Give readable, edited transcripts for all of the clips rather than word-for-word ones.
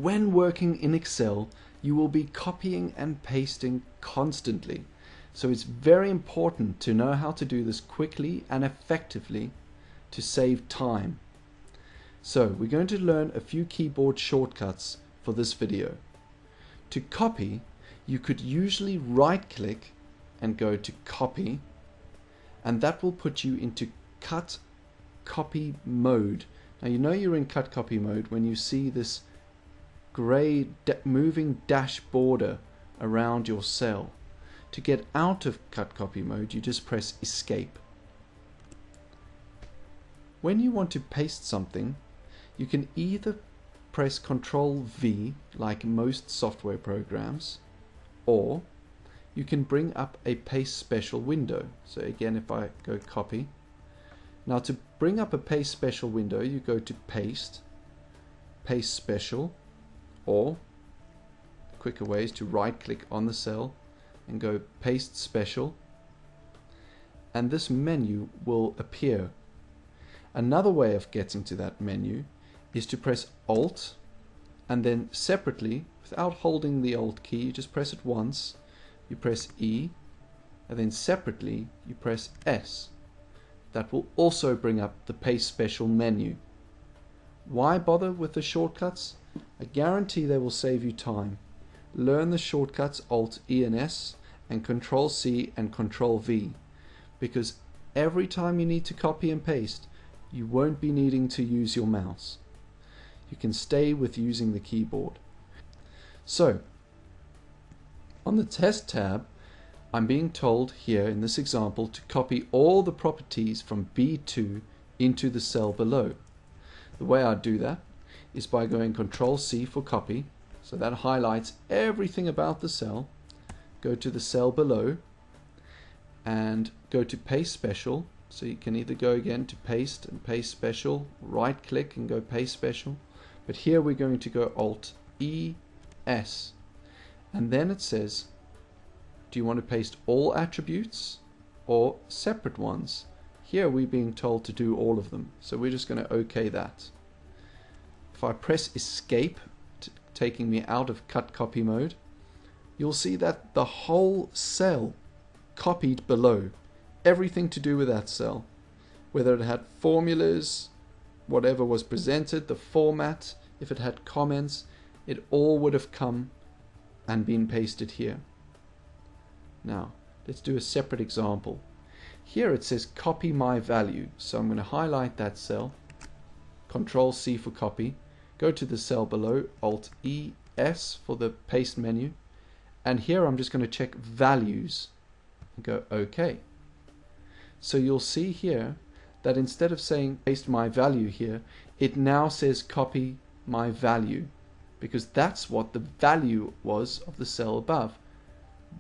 when working in Excel, you will be copying and pasting constantly. So it's very important to know how to do this quickly and effectively to save time. So we're going to learn a few keyboard shortcuts for this video. To copy, you could usually right-click and go to copy, and that will put you into cut copy mode. Now you know you're in cut copy mode when you see this grey moving dash border around your cell. To get out of cut copy mode, you just press escape. When you want to paste something, you can either press Ctrl V like most software programs, or you can bring up a paste special window. So again, if I go copy, now to bring up a paste special window, you go to paste, paste special, or a quicker way is to right click on the cell and go paste special, and this menu will appear. Another way of getting to that menu is to press Alt and then separately, without holding the Alt key, you just press it once, you press E, and then separately you press S. That will also bring up the paste special menu. Why bother with the shortcuts? I guarantee they will save you time. Learn the shortcuts Alt E and S and Ctrl C and Ctrl V, because every time you need to copy and paste, you won't be needing to use your mouse. You can stay with using the keyboard. So, on the Test tab, I'm being told here in this example to copy all the properties from B2 into the cell below. The way I do that is by going Ctrl C for copy, so that highlights everything about the cell. Go to the cell below and go to paste special. So you can either go again to paste and paste special, right click and go paste special, but here we're going to go Alt E S, and then it says, do you want to paste all attributes or separate ones? Here we're being told to do all of them, so we're just going to OK that. If I press escape, taking me out of cut copy mode, you'll see that the whole cell copied below. Everything to do with that cell, whether it had formulas, whatever was presented, the format, if it had comments, it all would have come and been pasted here. Now let's do a separate example. Here it says copy my value, so I'm going to highlight that cell, Ctrl C for copy, go to the cell below, Alt E S for the paste menu, and here I'm just going to check values and go OK. So you'll see here that instead of saying paste my value here, it now says copy my value, because that's what the value was of the cell above.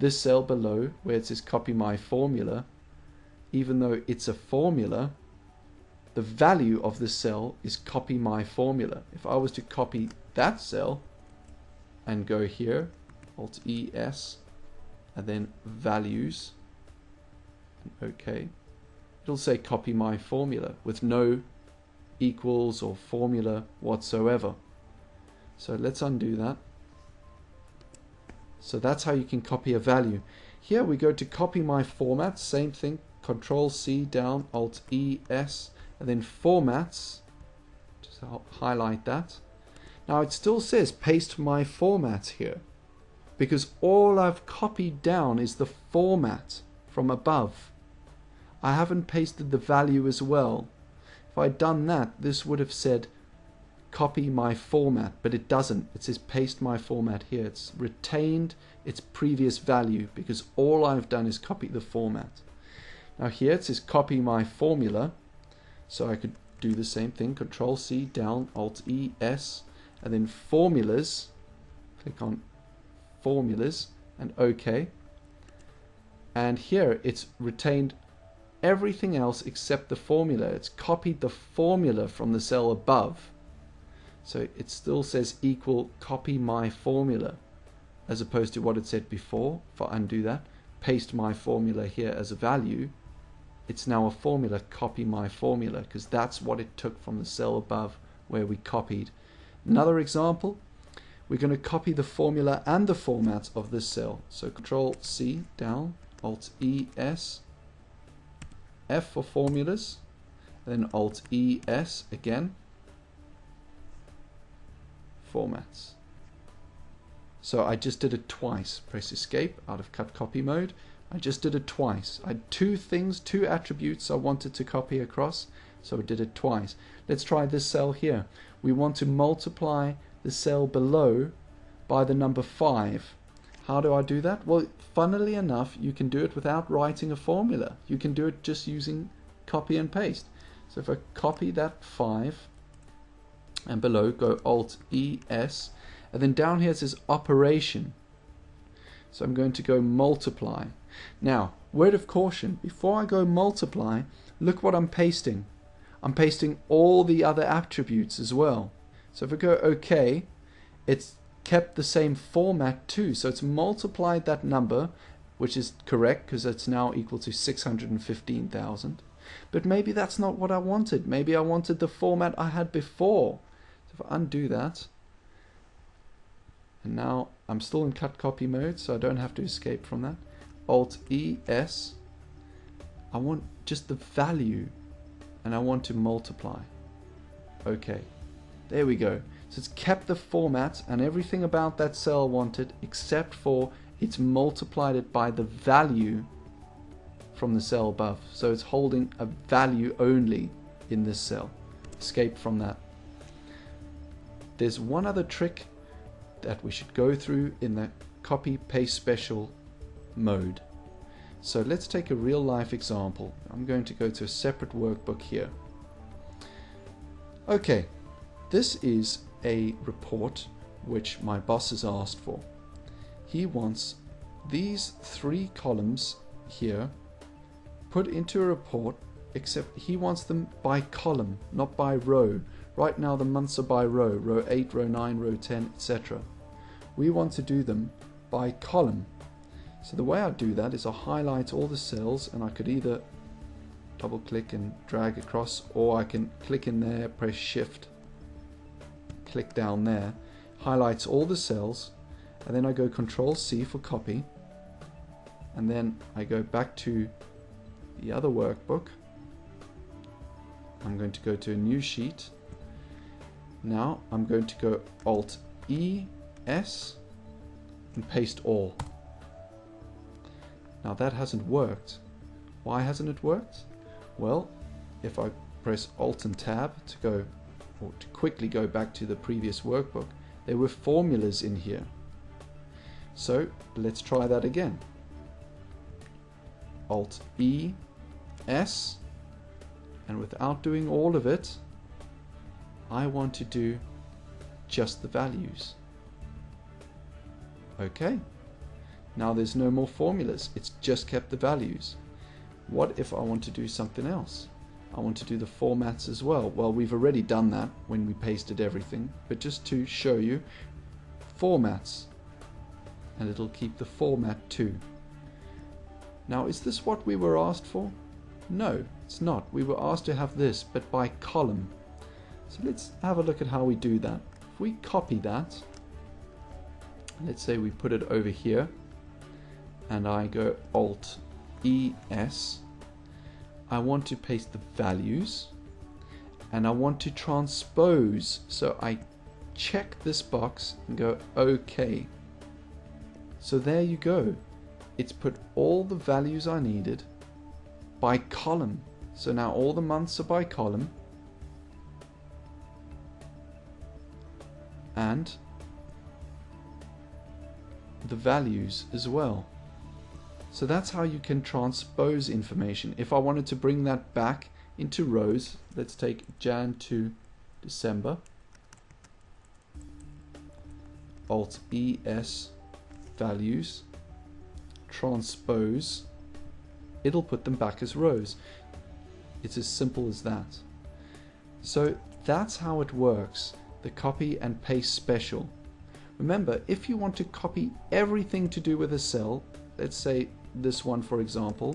This cell below, where it says copy my formula, even though it's a formula, the value of this cell is copy my formula. If I was to copy that cell and go here, Alt E S, and then values, and OK, it'll say copy my formula with no equals or formula whatsoever. So let's undo that. So that's how you can copy a value. Here we go to copy my format, same thing, Ctrl C down, Alt E S, and then formats, just highlight that. Now it still says paste my format here, because all I've copied down is the format from above. I haven't pasted the value as well. If I'd done that, this would have said copy my format, but it doesn't. It says paste my format here. It's retained its previous value because all I've done is copy the format. Now here it says copy my formula, so I could do the same thing, Control C down, Alt E S, and then formulas, click on formulas and OK. And here it's retained everything else except the formula. It's copied the formula from the cell above. So it still says equal copy my formula, as opposed to what it said before. If I undo that, paste my formula here as a value, it's now a formula, copy my formula, because that's what it took from the cell above where we copied. Another example, we're going to copy the formula and the format of this cell. So Control C down, Alt E S, F for formulas, then Alt E S again, formats. So I just did it twice. Press escape out of cut copy mode. I just did it twice. I had two attributes I wanted to copy across, so I did it twice. Let's try this cell here. We want to multiply the cell below by the number 5. How do I do that? Well, funnily enough, you can do it without writing a formula. You can do it just using copy and paste. So if I copy that 5 and below go Alt E S, and then down here it says operation. So I'm going to go multiply. Now, word of caution, before I go multiply, look what I'm pasting. I'm pasting all the other attributes as well. So if I go OK, it's kept the same format too. So it's multiplied that number, which is correct because it's now equal to 615,000. But maybe that's not what I wanted. Maybe I wanted the format I had before. So if I undo that, and now I'm still in cut copy mode, so I don't have to escape from that. Alt E S, I want just the value, and I want to multiply. Okay, there we go. So it's kept the format and everything about that cell I wanted, except for it's multiplied it by the value from the cell above. So it's holding a value only in this cell. Escape from that. There's one other trick that we should go through in the copy paste special mode. So let's take a real life example. I'm going to go to a separate workbook here. Okay, this is a report which my boss has asked for. He wants these 3 columns here put into a report, except he wants them by column, not by row. Right now the months are by row, row 8, row 9, row 10, etc. We want to do them by column. So the way I do that is I highlight all the cells, and I could either double click and drag across, or I can click in there, press shift, click down there, highlights all the cells, and then I go Control C for copy, and then I go back to the other workbook. I'm going to go to a new sheet. Now I'm going to go Alt E S and paste all. Now that hasn't worked. Why hasn't it worked? Well, if I press Alt and Tab to go, or to quickly go back to the previous workbook, there were formulas in here. So let's try that again. Alt E S, and without doing all of it, I want to do just the values. Okay, now there's no more formulas, it's just kept the values. What if I want to do something else? I want to do the formats as well. Well, we've already done that when we pasted everything, but just to show you, formats, and it'll keep the format too. Now, is this what we were asked for? No, it's not. We were asked to have this, but by column. So let's have a look at how we do that. If we copy that, let's say we put it over here, and I go Alt E S, I want to paste the values, and I want to transpose, so I check this box and go OK. So there you go. It's put all the values I needed by column. So now all the months are by column, and the values as well. So that's how you can transpose information. If I wanted to bring that back into rows, let's take Jan to December, Alt E S, values, transpose, it'll put them back as rows. It's as simple as that. So that's how it works, the copy and paste special. Remember, if you want to copy everything to do with a cell, let's say this one for example,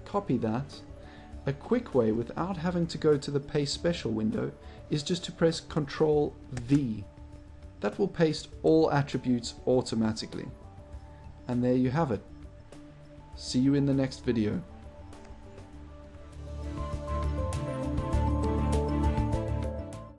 copy that. A quick way without having to go to the paste special window is just to press Control V. that will paste all attributes automatically. And there you have it. See you in the next video.